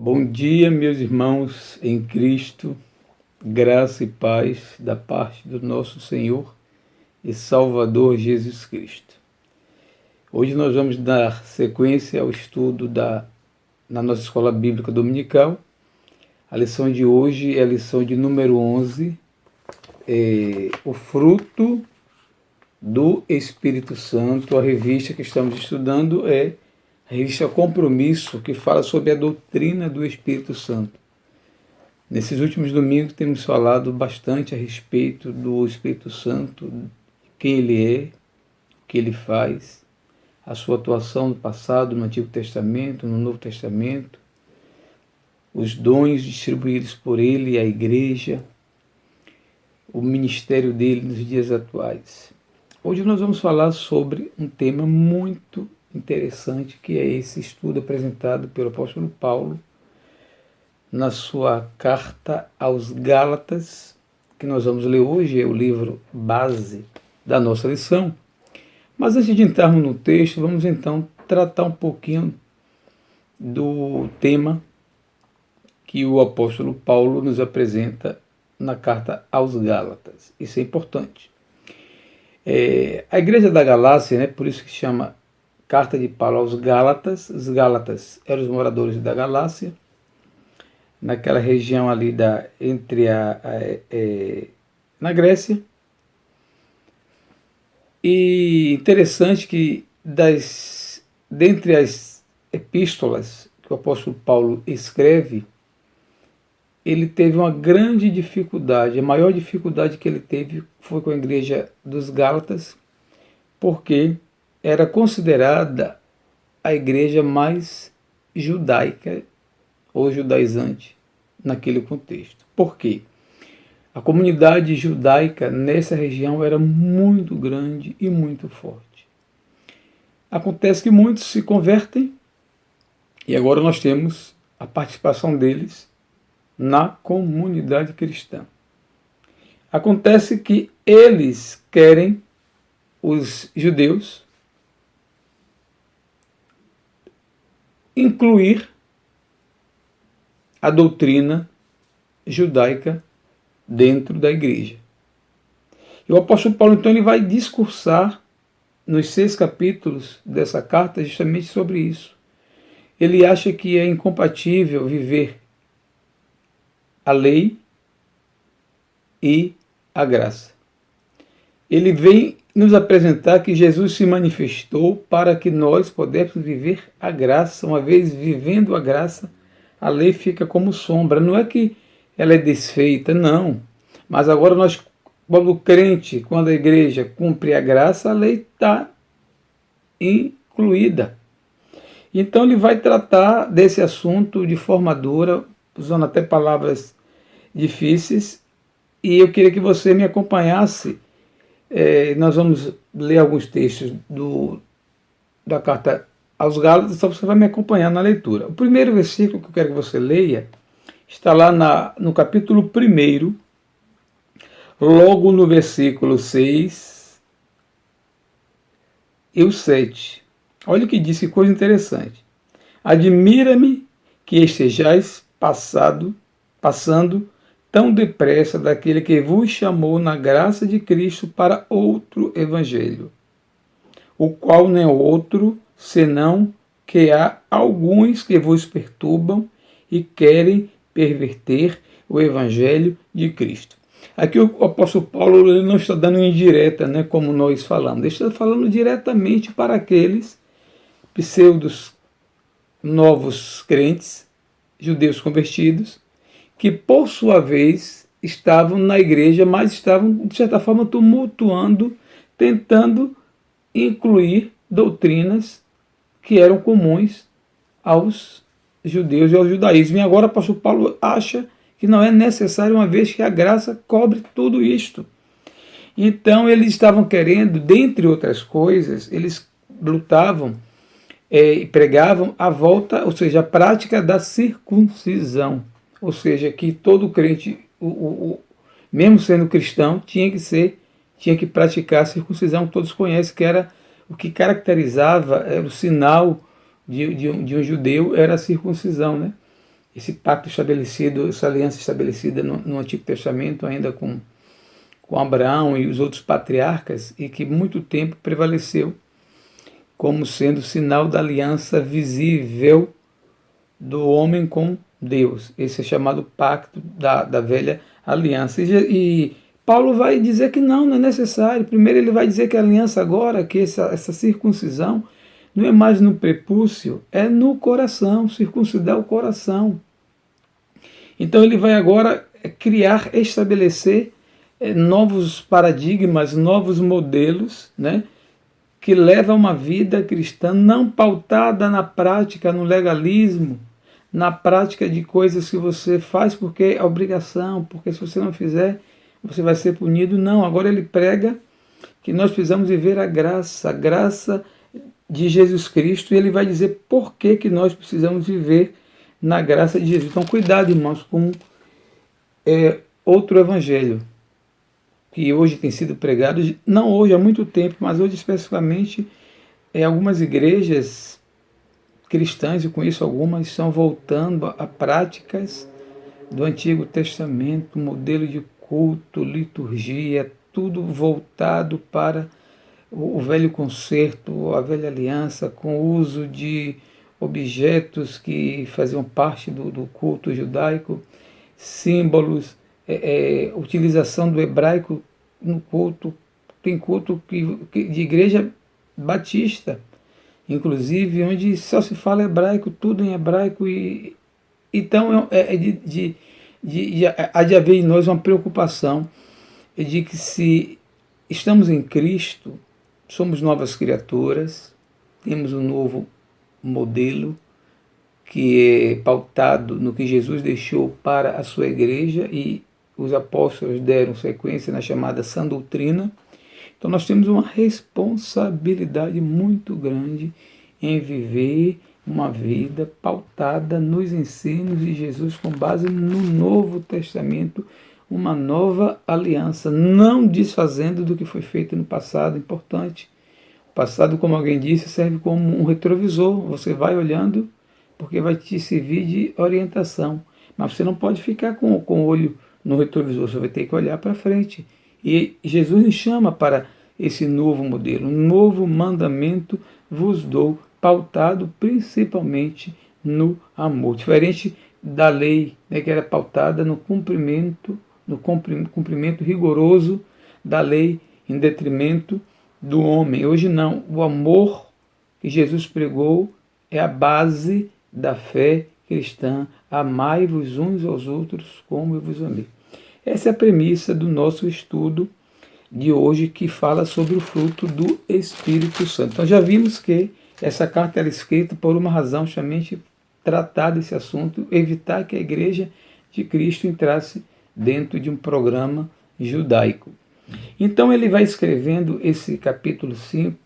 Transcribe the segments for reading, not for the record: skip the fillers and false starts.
Bom dia, meus irmãos em Cristo, graça e paz da parte do nosso Senhor e Salvador Jesus Cristo. Hoje nós vamos dar sequência ao estudo na nossa escola bíblica dominical. A lição de hoje é a lição de número 11, o fruto do Espírito Santo. A revista que estamos estudando é a revista Compromisso, que fala sobre a doutrina do Espírito Santo. Nesses últimos domingos temos falado bastante a respeito do Espírito Santo, quem ele é, o que ele faz, a sua atuação no passado, no Antigo Testamento, no Novo Testamento, os dons distribuídos por ele à igreja, o ministério dele nos dias atuais. Hoje nós vamos falar sobre um tema muito interessante, que é esse estudo apresentado pelo apóstolo Paulo na sua carta aos Gálatas, que nós vamos ler hoje, é o livro base da nossa lição. Mas antes de entrarmos no texto, vamos então tratar um pouquinho do tema que o apóstolo Paulo nos apresenta na carta aos Gálatas. Isso é importante. A igreja da Galácia, por isso que chama Carta de Paulo aos Gálatas. Os Gálatas eram os moradores da Galácia, naquela região ali na Grécia. E interessante que dentre as epístolas que o apóstolo Paulo escreve, ele teve uma grande dificuldade. A maior dificuldade que ele teve foi com a igreja dos Gálatas, porque era considerada a igreja mais judaica ou judaizante naquele contexto. Por quê? A comunidade judaica nessa região era muito grande e muito forte. Acontece que muitos se convertem e agora nós temos a participação deles na comunidade cristã. Acontece que eles querem, os judeus, incluir a doutrina judaica dentro da igreja. E o apóstolo Paulo, então, ele vai discursar nos 6 capítulos dessa carta justamente sobre isso. Ele acha que é incompatível viver a lei e a graça. Ele vem nos apresentar que Jesus se manifestou para que nós pudéssemos viver a graça. Uma vez vivendo a graça, a lei fica como sombra. Não é que ela é desfeita, não. Mas agora nós, quando o crente, quando a igreja cumpre a graça, a lei está incluída. Então ele vai tratar desse assunto de forma dura, usando até palavras difíceis, e eu queria que você me acompanhasse. Nós vamos ler alguns textos da carta aos Gálatas, só você vai me acompanhar na leitura. O primeiro versículo que eu quero que você leia está lá no capítulo 1, logo no versículo 6 e o 7. Olha o que diz, que coisa interessante. Admira-me que estejais passando tão depressa daquele que vos chamou na graça de Cristo para outro evangelho, o qual não é outro, senão que há alguns que vos perturbam e querem perverter o evangelho de Cristo. Aqui o apóstolo Paulo ele não está dando indireta, como nós falamos, ele está falando diretamente para aqueles pseudos novos crentes, judeus convertidos, que por sua vez estavam na igreja, mas estavam de certa forma tumultuando, tentando incluir doutrinas que eram comuns aos judeus e ao judaísmo. E agora o apóstolo Paulo acha que não é necessário, uma vez que a graça cobre tudo isto. Então eles estavam querendo, dentre outras coisas, eles lutavam e pregavam a volta, ou seja, a prática da circuncisão. Ou seja, que todo crente, mesmo sendo cristão, tinha que praticar a circuncisão. Todos conhecem que era o que caracterizava, era o sinal de um judeu, era a circuncisão, esse pacto estabelecido, essa aliança estabelecida no Antigo Testamento, ainda com Abraão e os outros patriarcas, e que muito tempo prevaleceu como sendo sinal da aliança visível do homem com Deus. Esse é chamado pacto da velha aliança. E Paulo vai dizer que não é necessário. Primeiro ele vai dizer que a aliança agora, que essa circuncisão, não é mais no prepúcio, é no coração, circuncidar o coração. Então ele vai agora criar, estabelecer novos paradigmas, novos modelos, né, que levam a uma vida cristã não pautada na prática, no legalismo, na prática de coisas que você faz porque é obrigação, porque se você não fizer, você vai ser punido. Não, agora ele prega que nós precisamos viver a graça de Jesus Cristo, e ele vai dizer por que nós precisamos viver na graça de Jesus. Então, cuidado, irmãos, com outro evangelho que hoje tem sido pregado, não hoje, há muito tempo, mas hoje especificamente, algumas igrejas cristãs, eu conheço algumas, estão voltando a práticas do Antigo Testamento, modelo de culto, liturgia, tudo voltado para o velho concerto, a velha aliança, com o uso de objetos que faziam parte do culto judaico, símbolos, utilização do hebraico no culto. Tem culto de igreja batista, inclusive, onde só se fala hebraico, tudo em hebraico. Então há de haver em nós uma preocupação de que, se estamos em Cristo, somos novas criaturas, temos um novo modelo que é pautado no que Jesus deixou para a sua igreja, e os apóstolos deram sequência na chamada sã doutrina. Então nós temos uma responsabilidade muito grande em viver uma vida pautada nos ensinos de Jesus, com base no Novo Testamento, uma nova aliança, não desfazendo do que foi feito no passado. Importante. O passado, como alguém disse, serve como um retrovisor. Você vai olhando porque vai te servir de orientação. Mas você não pode ficar com o olho no retrovisor, você vai ter que olhar para frente. E Jesus nos chama para esse novo modelo. Um novo mandamento vos dou, pautado principalmente no amor. Diferente da lei, né, que era pautada no cumprimento rigoroso da lei, em detrimento do homem. Hoje não. O amor que Jesus pregou é a base da fé cristã. Amai-vos uns aos outros como eu vos amei. Essa é a premissa do nosso estudo de hoje, que fala sobre o fruto do Espírito Santo. Então já vimos que essa carta era escrita por uma razão, justamente tratar desse assunto, evitar que a igreja de Cristo entrasse dentro de um programa judaico. Então ele vai escrevendo esse capítulo 5,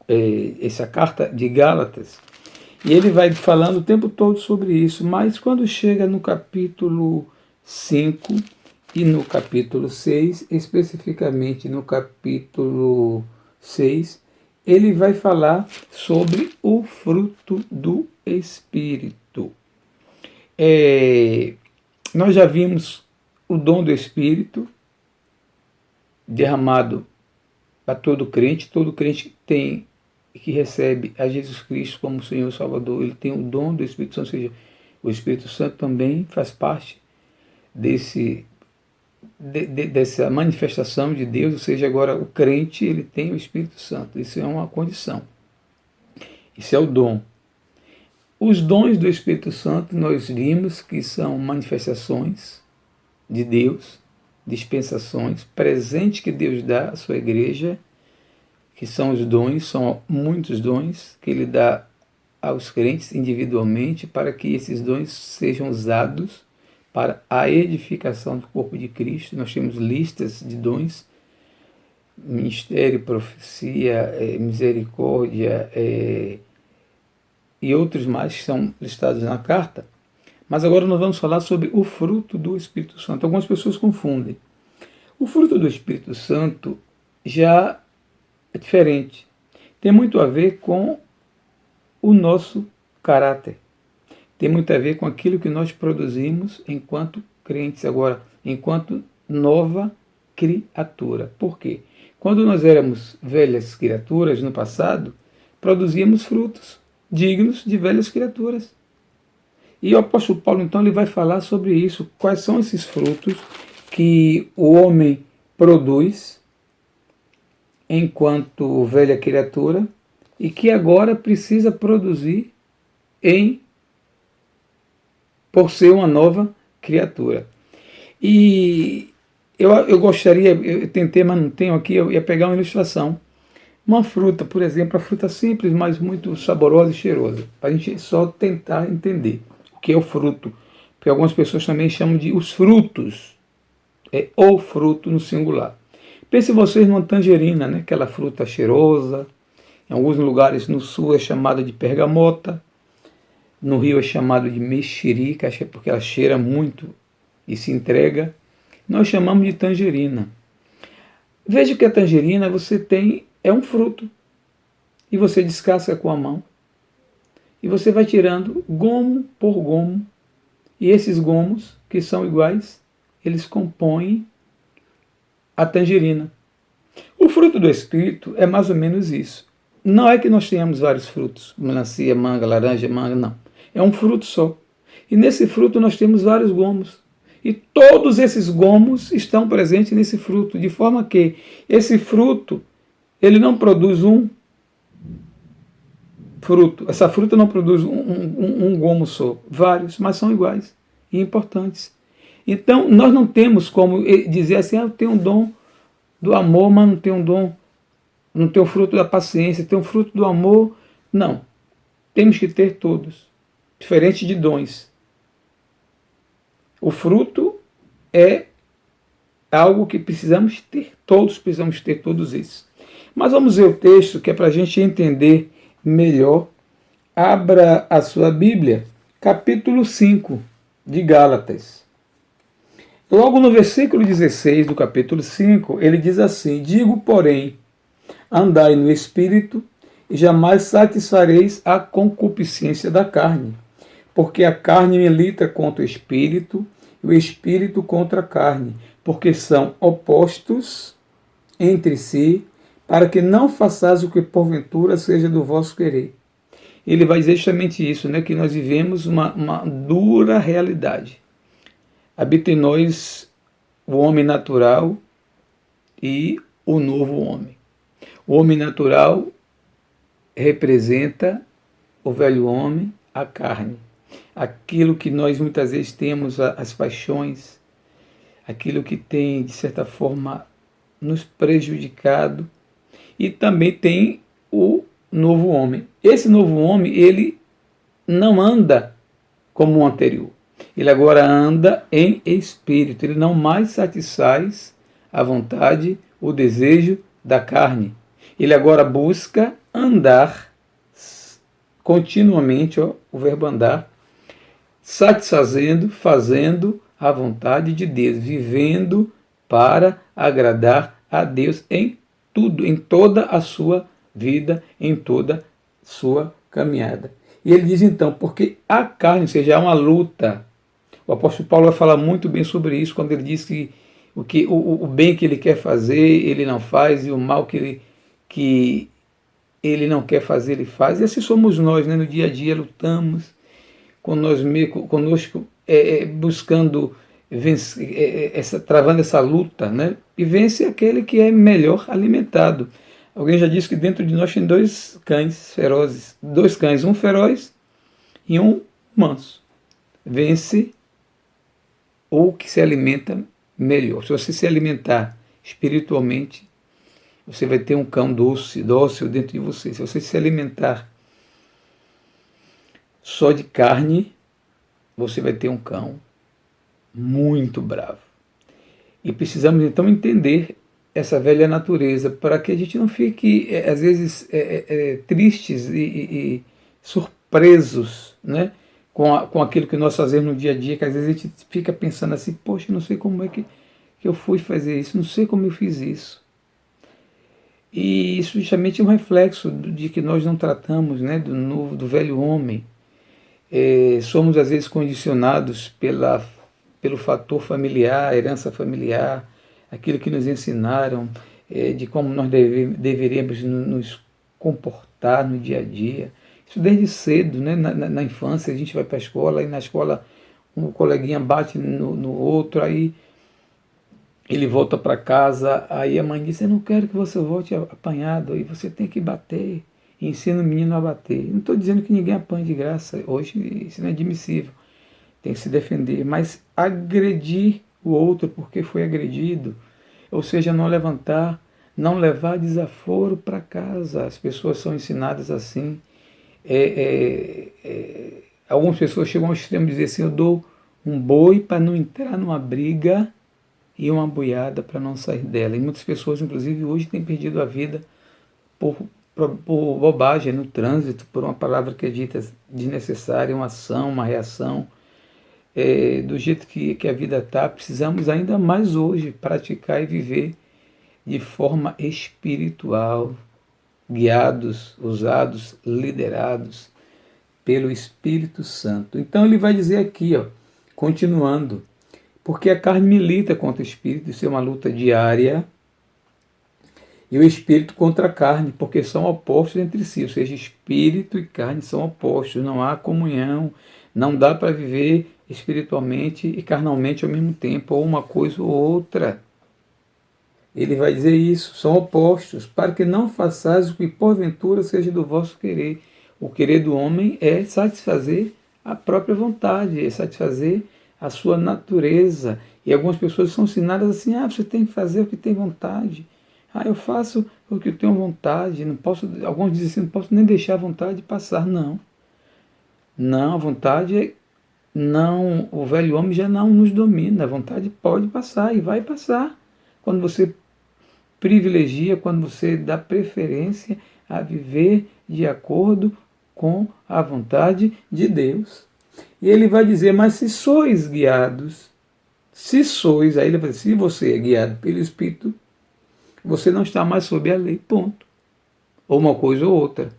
essa carta de Gálatas, e ele vai falando o tempo todo sobre isso, mas quando chega no capítulo 5 e no capítulo 6, especificamente no capítulo 6, ele vai falar sobre o fruto do Espírito. Nós já vimos o dom do Espírito derramado a todo crente que recebe a Jesus Cristo como Senhor e Salvador, ele tem o dom do Espírito Santo, ou seja, o Espírito Santo também faz parte dessa manifestação de Deus, ou seja, agora o crente ele tem o Espírito Santo, isso é uma condição, isso é o dom. Os dons do Espírito Santo nós vimos que são manifestações de Deus, dispensações, presentes que Deus dá à sua igreja, que são os dons, são muitos dons que ele dá aos crentes individualmente, para que esses dons sejam usados para a edificação do corpo de Cristo. Nós temos listas de dons: ministério, profecia, misericórdia, e outros mais que são listados na carta. Mas agora nós vamos falar sobre o fruto do Espírito Santo. Algumas pessoas confundem. O fruto do Espírito Santo já é diferente. Tem muito a ver com o nosso caráter. tem muito a ver com aquilo que nós produzimos enquanto crentes agora, enquanto nova criatura. Por quê? Quando nós éramos velhas criaturas no passado, produzíamos frutos dignos de velhas criaturas. E o apóstolo Paulo, então, ele vai falar sobre isso. Quais são esses frutos que o homem produz enquanto velha criatura e que agora precisa produzir por ser uma nova criatura. E eu gostaria, eu tentei, mas não tenho aqui, eu ia pegar uma ilustração. Uma fruta, por exemplo, a fruta simples, mas muito saborosa e cheirosa, para a gente só tentar entender o que é o fruto. Porque algumas pessoas também chamam de os frutos, é o fruto no singular. Pense vocês numa tangerina, né? Aquela fruta cheirosa, em alguns lugares no sul é chamada de pergamota, no Rio é chamado de mexerica, porque ela cheira muito e se entrega. Nós chamamos de tangerina. Veja que a tangerina é um fruto e você descasca com a mão e você vai tirando gomo por gomo e esses gomos que são iguais, eles compõem a tangerina. O fruto do Espírito é mais ou menos isso. Não é que nós tenhamos vários frutos, melancia, manga, laranja, manga, não. É um fruto só. E nesse fruto nós temos vários gomos. E todos esses gomos estão presentes nesse fruto, de forma que esse fruto, ele não produz um fruto. Essa fruta não produz um gomo só. Vários, mas são iguais e importantes. Então, nós não temos como dizer assim, eu tenho um dom do amor, mas não tenho um dom, não tenho o fruto da paciência, tenho o fruto do amor. Não. Temos que ter todos. Diferente de dons. O fruto é algo que precisamos ter. Todos precisamos ter todos esses. Mas vamos ver o texto que é para a gente entender melhor. Abra a sua Bíblia, capítulo 5 de Gálatas. Logo no versículo 16 do capítulo 5, ele diz assim: digo, porém, andai no Espírito e jamais satisfareis a concupiscência da carne. Porque a carne milita contra o Espírito e o Espírito contra a carne, porque são opostos entre si, para que não façais o que porventura seja do vosso querer. Ele vai dizer justamente isso, né, que nós vivemos uma dura realidade. Habita em nós o homem natural e o novo homem. O homem natural representa o velho homem, a carne. Aquilo que nós muitas vezes temos, as paixões, aquilo que tem, de certa forma, nos prejudicado. E também tem o novo homem. Esse novo homem, ele não anda como o anterior. Ele agora anda em espírito. Ele não mais satisfaz a vontade, o desejo da carne. Ele agora busca andar continuamente, o verbo andar, satisfazendo, fazendo a vontade de Deus, vivendo para agradar a Deus em tudo, em toda a sua vida, em toda a sua caminhada. E ele diz então, porque a carne, ou seja, há uma luta. O apóstolo Paulo vai falar muito bem sobre isso, quando ele diz que o bem que ele quer fazer, ele não faz, e o mal que ele não quer fazer, ele faz. E assim somos nós, né? No dia a dia lutamos conosco, buscando vencer, travando essa luta, né? E vence aquele que é melhor alimentado. Alguém já disse que dentro de nós tem dois cães ferozes, um feroz e um manso. Vence o que se alimenta melhor. Se você se alimentar espiritualmente, você vai ter um cão dócil dentro de você. Se você se alimentar só de carne, você vai ter um cão muito bravo. E precisamos então entender essa velha natureza para que a gente não fique, às vezes, tristes e surpresos, né, com aquilo que nós fazemos no dia a dia, que às vezes a gente fica pensando assim, poxa, não sei como é que eu fui fazer isso, não sei como eu fiz isso. E isso justamente é um reflexo de que nós não tratamos, né, do velho homem. Somos às vezes condicionados pelo fator familiar, herança familiar, aquilo que nos ensinaram, de como nós deveríamos nos comportar no dia a dia. Isso desde cedo, né? Na infância a gente vai para a escola e na escola um coleguinha bate no outro, aí ele volta para casa, aí a mãe diz: eu não quero que você volte apanhado, aí você tem que bater. E ensina o menino a bater. Não estou dizendo que ninguém apanha de graça, hoje isso não é admissível, tem que se defender, mas agredir o outro porque foi agredido, ou seja, não levar desaforo para casa. As pessoas são ensinadas assim. Algumas pessoas chegam ao extremo de dizer assim: eu dou um boi para não entrar numa briga e uma boiada para não sair dela. E muitas pessoas, inclusive, hoje têm perdido a vida por, por bobagem no trânsito, por uma palavra que é dita desnecessária, uma ação, uma reação. Do jeito que a vida está, precisamos ainda mais hoje praticar e viver de forma espiritual, guiados, usados, liderados pelo Espírito Santo. Então ele vai dizer aqui, continuando: porque a carne milita contra o espírito, isso é uma luta diária, e o espírito contra a carne, porque são opostos entre si, ou seja, espírito e carne são opostos, não há comunhão, não dá para viver espiritualmente e carnalmente ao mesmo tempo, ou uma coisa ou outra. Ele vai dizer isso, são opostos, para que não façais o que porventura seja do vosso querer. O querer do homem é satisfazer a própria vontade, é satisfazer a sua natureza. E algumas pessoas são ensinadas assim: você tem que fazer o que tem vontade. Eu faço o que eu tenho vontade, não posso, alguns dizem assim: não posso nem deixar a vontade passar. Não, a vontade não, o velho homem já não nos domina, a vontade pode passar e vai passar. Quando você privilegia, quando você dá preferência a viver de acordo com a vontade de Deus. E ele vai dizer: mas se sois guiados, aí ele vai dizer: se você é guiado pelo Espírito, você não está mais sob a lei, ponto. Ou uma coisa ou outra.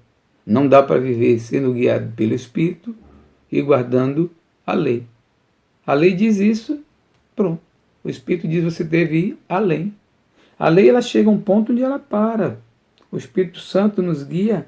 Não dá para viver sendo guiado pelo Espírito e guardando a lei. A lei diz isso, pronto. O Espírito diz: você deve ir além. A lei, ela chega a um ponto onde ela para. O Espírito Santo nos guia.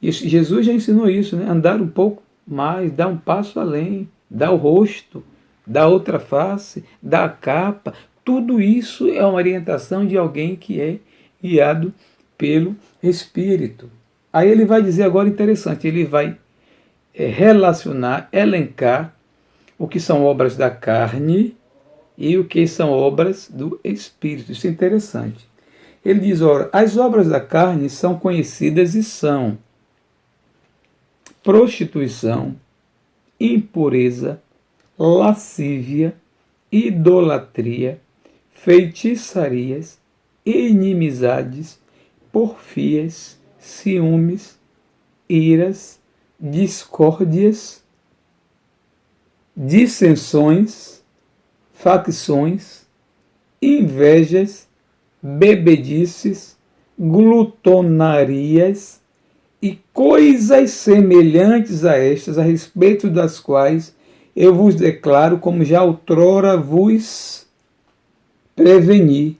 E Jesus já ensinou isso, né? Andar um pouco mais, dar um passo além, dar o rosto, dar outra face, dar a capa. Tudo isso é uma orientação de alguém que é guiado pelo Espírito. Aí ele vai dizer agora interessante, ele vai relacionar, elencar o que são obras da carne e o que são obras do Espírito. Isso é interessante. Ele diz: ora, as obras da carne são conhecidas e são prostituição, impureza, lascívia, idolatria, feitiçarias, inimizades, porfias, ciúmes, iras, discórdias, dissensões, facções, invejas, bebedices, glutonarias e coisas semelhantes a estas, a respeito das quais eu vos declaro, como já outrora vos preveni,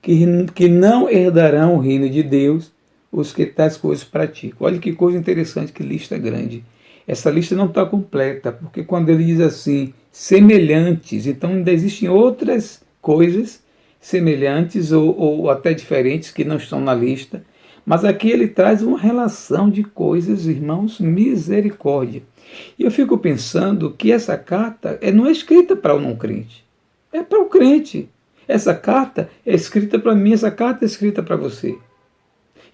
que não herdarão o reino de Deus os que tais coisas praticam. Olha que coisa interessante, que lista grande. Essa lista não está completa, porque quando ele diz assim, semelhantes, então ainda existem outras coisas semelhantes ou até diferentes que não estão na lista, mas aqui ele traz uma relação de coisas, irmãos, misericórdia. E eu fico pensando que essa carta não é escrita para o não crente, é para o crente. Essa carta é escrita para mim, essa carta é escrita para você.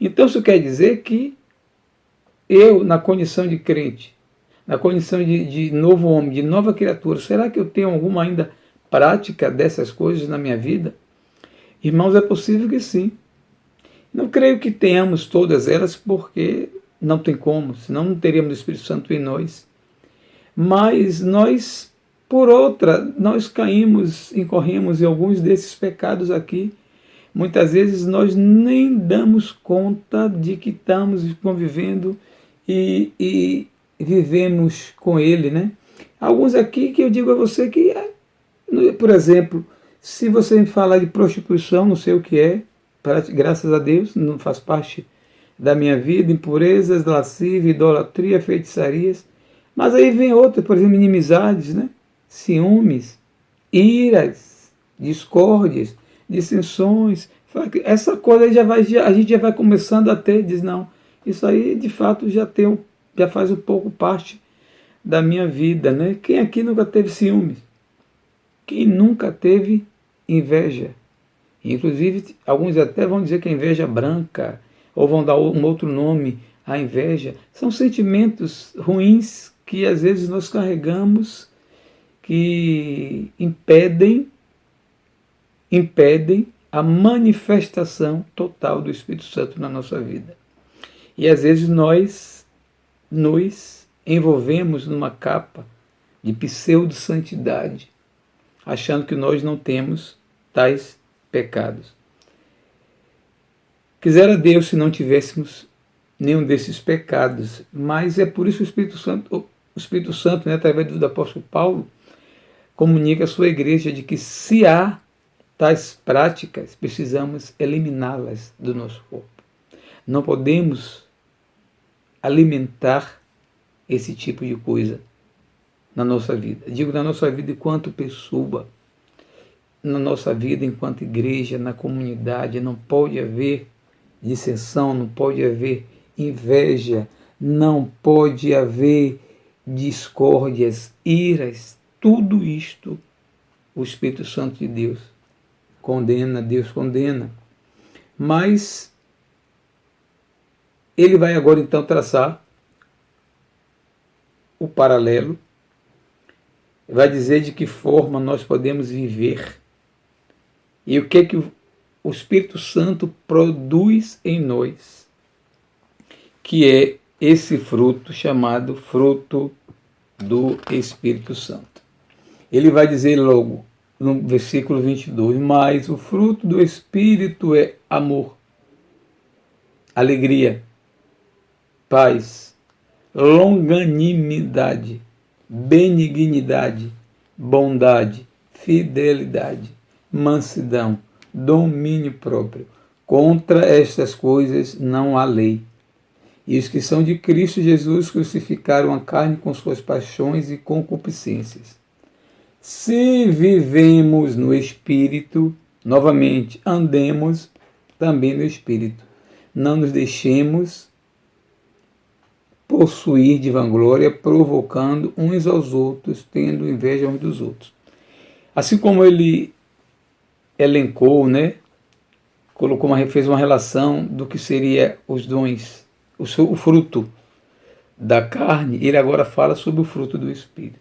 Então isso quer dizer que eu, na condição de crente, na condição de novo homem, de nova criatura, será que eu tenho alguma ainda prática dessas coisas na minha vida? Irmãos, é possível que sim. Não creio que tenhamos todas elas, porque não tem como, senão não teríamos o Espírito Santo em nós. Mas nós, por outra, nós incorremos em alguns desses pecados aqui. Muitas vezes nós nem damos conta de que estamos convivendo e vivemos com ele, né? Alguns aqui que eu digo a você que, por exemplo, se você me falar de prostituição, não sei o que é, graças a Deus, não faz parte da minha vida, impurezas, lascívia, idolatria, feitiçarias. Mas aí vem outra, por exemplo, inimizades, né? Ciúmes, iras, discórdias, dissensões. Essa coisa a gente já vai começando a ter, diz, não, isso aí de fato já faz um pouco parte da minha vida, né? Quem aqui nunca teve ciúmes? Quem nunca teve inveja? Inclusive, alguns até vão dizer que a inveja branca, ou vão dar um outro nome à inveja. São sentimentos ruins que às vezes nós carregamos, que impedem a manifestação total do Espírito Santo na nossa vida. E às vezes nós nos envolvemos numa capa de pseudo-santidade, achando que nós não temos tais pecados. Quisera Deus se não tivéssemos nenhum desses pecados, mas é por isso o Espírito Santo, né, através do apóstolo Paulo, comunica à sua igreja de que se há tais práticas, precisamos eliminá-las do nosso corpo. Não podemos alimentar esse tipo de coisa na nossa vida. Digo na nossa vida enquanto pessoa, na nossa vida enquanto igreja, na comunidade, não pode haver dissensão, não pode haver inveja, não pode haver discórdias, iras, tudo isto o Espírito Santo de Deus condena, Deus condena. Mas ele vai agora então traçar o paralelo, vai dizer de que forma nós podemos viver e o que o Espírito Santo produz em nós, que é esse fruto chamado fruto do Espírito Santo. Ele vai dizer logo no versículo 22, mas o fruto do Espírito é amor, alegria, paz, longanimidade, benignidade, bondade, fidelidade, mansidão, domínio próprio. Contra estas coisas não há lei. E os que são de Cristo Jesus crucificaram a carne com suas paixões e concupiscências. Se vivemos no Espírito, novamente, andemos também no Espírito. Não nos deixemos possuir de vanglória, provocando uns aos outros, tendo inveja uns dos outros. Assim como ele elencou, né, fez uma relação do que seria os dons, o fruto da carne, ele agora fala sobre o fruto do Espírito.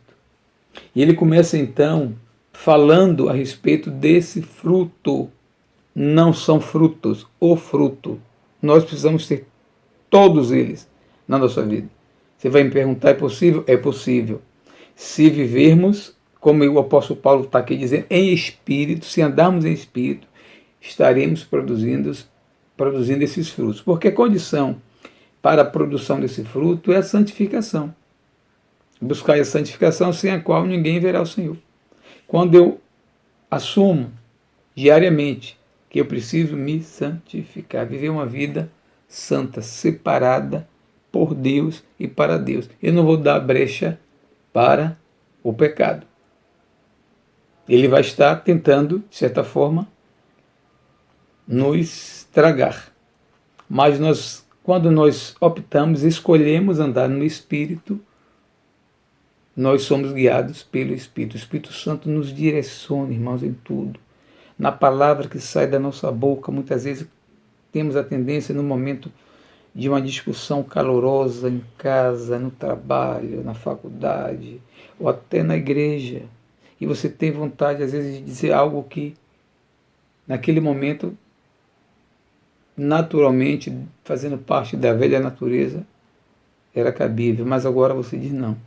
E ele começa então falando a respeito desse fruto. Não são frutos, o fruto. Nós precisamos ter todos eles na nossa vida. Você vai me perguntar, é possível? É possível. Se vivermos, como o apóstolo Paulo está aqui dizendo, em espírito, se andarmos em espírito, estaremos produzindo esses frutos. Porque a condição para a produção desse fruto é a santificação. Buscar a santificação sem a qual ninguém verá o Senhor. Quando eu assumo diariamente que eu preciso me santificar, viver uma vida santa, separada por Deus e para Deus. Eu não vou dar brecha para o pecado. Ele vai estar tentando, de certa forma, nos tragar. Mas quando nós optamos, escolhemos andar no Espírito, nós somos guiados pelo Espírito. O Espírito Santo nos direciona, irmãos, em tudo. Na palavra que sai da nossa boca, muitas vezes temos a tendência, no momento de uma discussão calorosa em casa, no trabalho, na faculdade, ou até na igreja, e você tem vontade, às vezes, de dizer algo que, naquele momento, naturalmente, fazendo parte da velha natureza, era cabível, mas agora você diz não.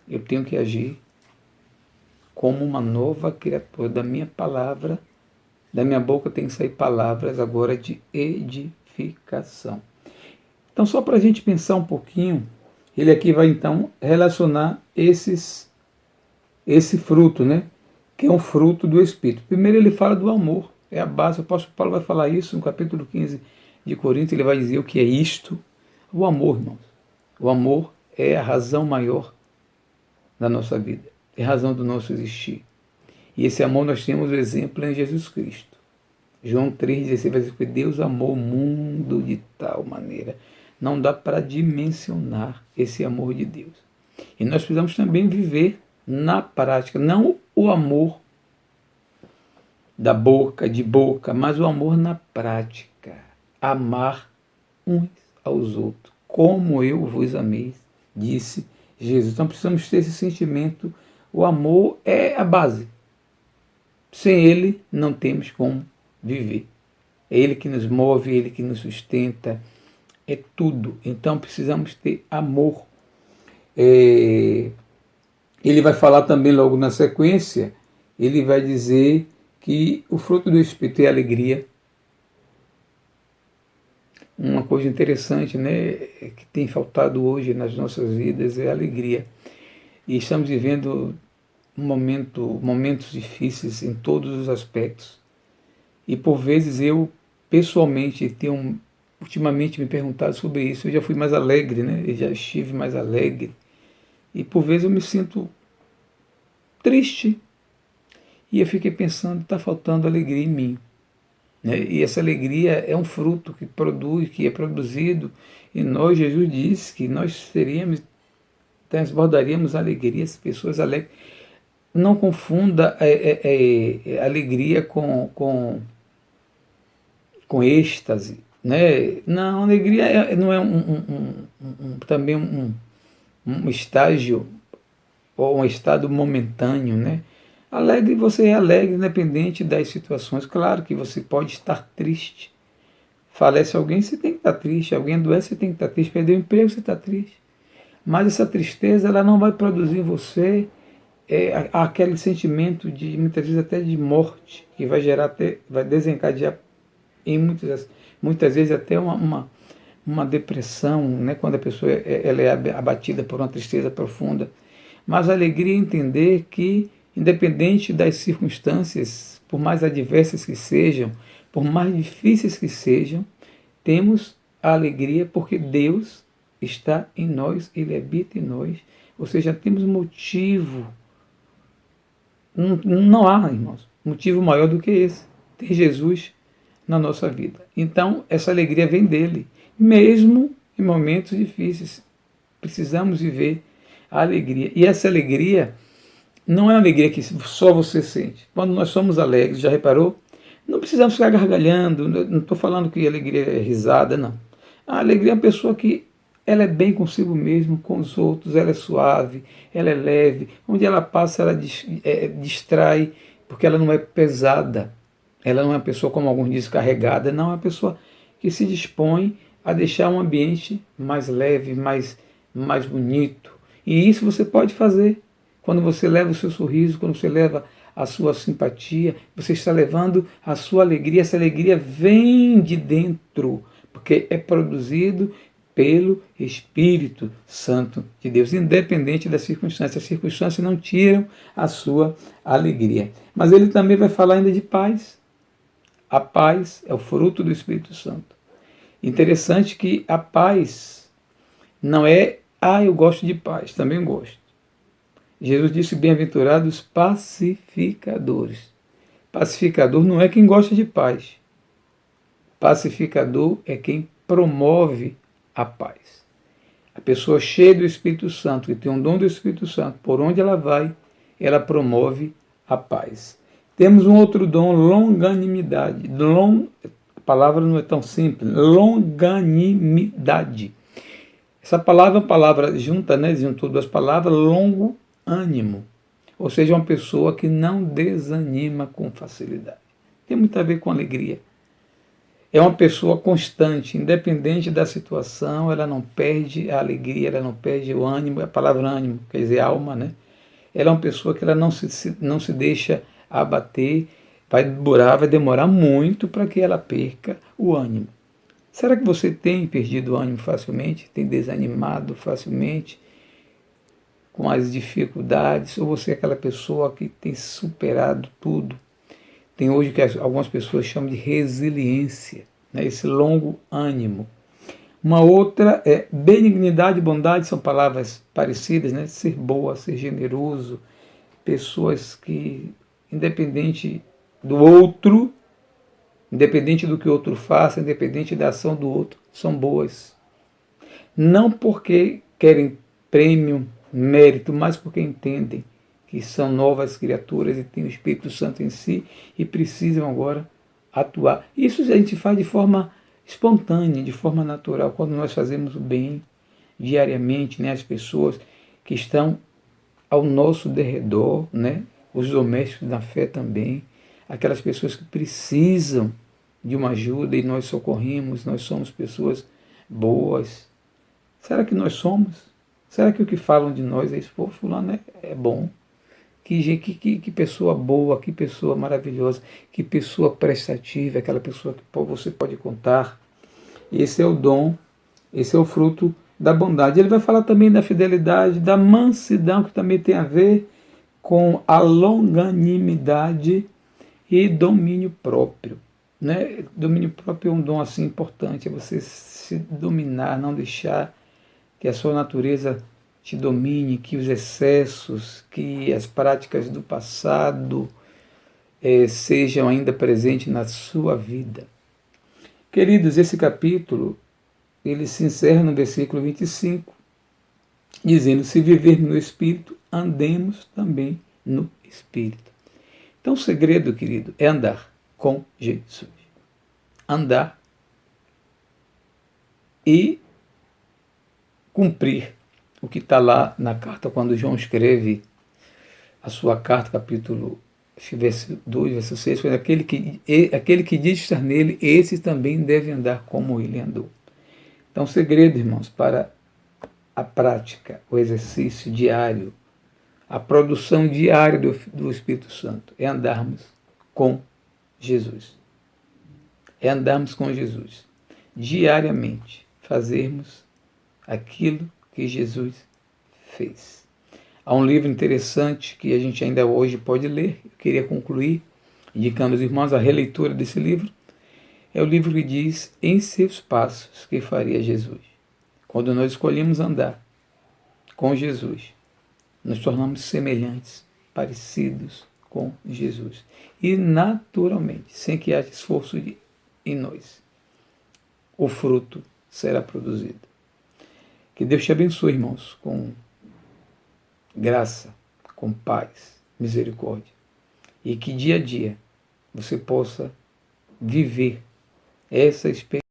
Eu tenho que agir como uma nova criatura. Da minha palavra, da minha boca tem que sair palavras agora de edificação. Então, só para a gente pensar um pouquinho Ele aqui vai então relacionar esse fruto, né? Que é um fruto do Espírito. Primeiro ele fala do amor, é a base. O apóstolo Paulo vai falar isso no capítulo 15 de Coríntios, ele vai dizer o que é isto. O amor, irmãos. O amor é a razão maior da nossa vida, é a razão do nosso existir. E esse amor nós temos o exemplo em Jesus Cristo. João 3,16 vai dizer que Deus amou o mundo de tal maneira. Não dá para dimensionar esse amor de Deus. E nós precisamos também viver na prática, não o amor da boca, de boca, mas o amor na prática. Amar uns aos outros, como eu vos amei, disse Jesus. Então precisamos ter esse sentimento. O amor é a base. Sem ele não temos como viver. É ele que nos move, é ele que nos sustenta, é tudo. Então precisamos ter amor. Ele vai falar também logo na sequência, ele vai dizer que o fruto do Espírito é alegria. Uma coisa interessante, né, que tem faltado hoje nas nossas vidas é a alegria. E estamos vivendo momentos difíceis em todos os aspectos. E por vezes eu, pessoalmente, tenho ultimamente me perguntado sobre isso. Eu já fui mais alegre, né? Eu já estive mais alegre. E por vezes eu me sinto triste. E eu fiquei pensando, está faltando alegria em mim. Né? E essa alegria é um fruto que produz, que é produzido. E nós, Jesus disse que nós transbordaríamos alegria, as pessoas alegres. Não confunda alegria com êxtase. Né? Não, alegria não é também um estágio ou um estado momentâneo, né? Alegre, você é alegre independente das situações. Claro que você pode estar triste. Falece alguém, você tem que estar triste. Alguém adoece, você tem que estar triste. Perdeu o emprego, você está triste. Mas essa tristeza, ela não vai produzir em você aquele sentimento de, muitas vezes, até de morte, que vai gerar até, vai desencadear em muitas vezes até uma depressão, né? Quando a pessoa ela é abatida por uma tristeza profunda. Mas a alegria é entender que, independente das circunstâncias, por mais adversas que sejam, por mais difíceis que sejam, temos a alegria porque Deus está em nós, Ele habita em nós. Ou seja, temos motivo. Não há, irmãos, motivo maior do que esse. Tem Jesus na nossa vida. Então, essa alegria vem dele, mesmo em momentos difíceis. Precisamos viver a alegria. E essa alegria não é uma alegria que só você sente. Quando nós somos alegres, já reparou? Não precisamos ficar gargalhando. Não estou falando que a alegria é risada, não. A alegria é uma pessoa que ela é bem consigo mesmo, com os outros, ela é suave, ela é leve. Onde ela passa, ela distrai, porque ela não é pesada. Ela não é uma pessoa, como alguns dizem, carregada. Não, é uma pessoa que se dispõe a deixar um ambiente mais leve, mais bonito. E isso você pode fazer quando você leva o seu sorriso, quando você leva a sua simpatia, você está levando a sua alegria. Essa alegria vem de dentro, porque é produzido pelo Espírito Santo de Deus, independente das circunstâncias. As circunstâncias não tiram a sua alegria. Mas ele também vai falar ainda de paz. A paz é o fruto do Espírito Santo. Interessante que a paz não é, eu gosto de paz, também gosto. Jesus disse, bem-aventurados pacificadores. Pacificador não é quem gosta de paz. Pacificador é quem promove a paz. A pessoa cheia do Espírito Santo, que tem um dom do Espírito Santo, por onde ela vai, ela promove a paz. Temos um outro dom, longanimidade. A palavra não é tão simples. Longanimidade. Essa palavra é uma palavra junta, né? Juntou duas palavras, longo ânimo. Ou seja, uma pessoa que não desanima com facilidade. Tem muito a ver com alegria. É uma pessoa constante, independente da situação, ela não perde a alegria, ela não perde o ânimo. A palavra ânimo quer dizer alma, né? Ela é uma pessoa que ela não se deixa abater, vai demorar muito para que ela perca o ânimo. Será que você tem perdido o ânimo facilmente? Tem desanimado facilmente com as dificuldades? Ou você é aquela pessoa que tem superado tudo? Tem hoje o que algumas pessoas chamam de resiliência, né? Esse longo ânimo. Uma outra é benignidade e bondade, são palavras parecidas, né? Ser boa, ser generoso, pessoas que, independente do outro, independente do que o outro faça, independente da ação do outro, são boas. Não porque querem prêmio, mérito, mas porque entendem que são novas criaturas e têm o Espírito Santo em si e precisam agora atuar. Isso a gente faz de forma espontânea, de forma natural, quando nós fazemos o bem diariamente, né, as pessoas que estão ao nosso derredor, né, os domésticos da fé também, aquelas pessoas que precisam de uma ajuda e nós socorrimos, nós somos pessoas boas. Será que nós somos? Será que o que falam de nós é isso? Pô, fulano é bom. Que pessoa boa, que pessoa maravilhosa, que pessoa prestativa, aquela pessoa que você pode contar. Esse é o dom, esse é o fruto da bondade. Ele vai falar também da fidelidade, da mansidão, que também tem a ver com a longanimidade e domínio próprio. Né? Domínio próprio é um dom assim importante, é você se dominar, não deixar que a sua natureza te domine, que os excessos, que as práticas do passado sejam ainda presentes na sua vida. Queridos, esse capítulo ele se encerra no versículo 25, dizendo: se vivermos no Espírito, andemos também no Espírito. Então o segredo, querido, é andar com Jesus. Andar e cumprir o que está lá na carta, quando João escreve a sua carta, capítulo 2, verso 6, foi aquele que diz estar nele, esse também deve andar como ele andou. Então, o segredo, irmãos, para a prática, o exercício diário, a produção diária do Espírito Santo é andarmos com Jesus. É andarmos com Jesus. Diariamente, fazermos aquilo que Jesus fez. Há um livro interessante que a gente ainda hoje pode ler. Eu queria concluir indicando aos irmãos a releitura desse livro. É o livro que diz: em seus passos que faria Jesus. Quando nós escolhemos andar com Jesus, nos tornamos semelhantes, parecidos com Jesus. E naturalmente, sem que haja esforço em nós, o fruto será produzido. Que Deus te abençoe, irmãos, com graça, com paz, misericórdia. E que dia a dia você possa viver essa experiência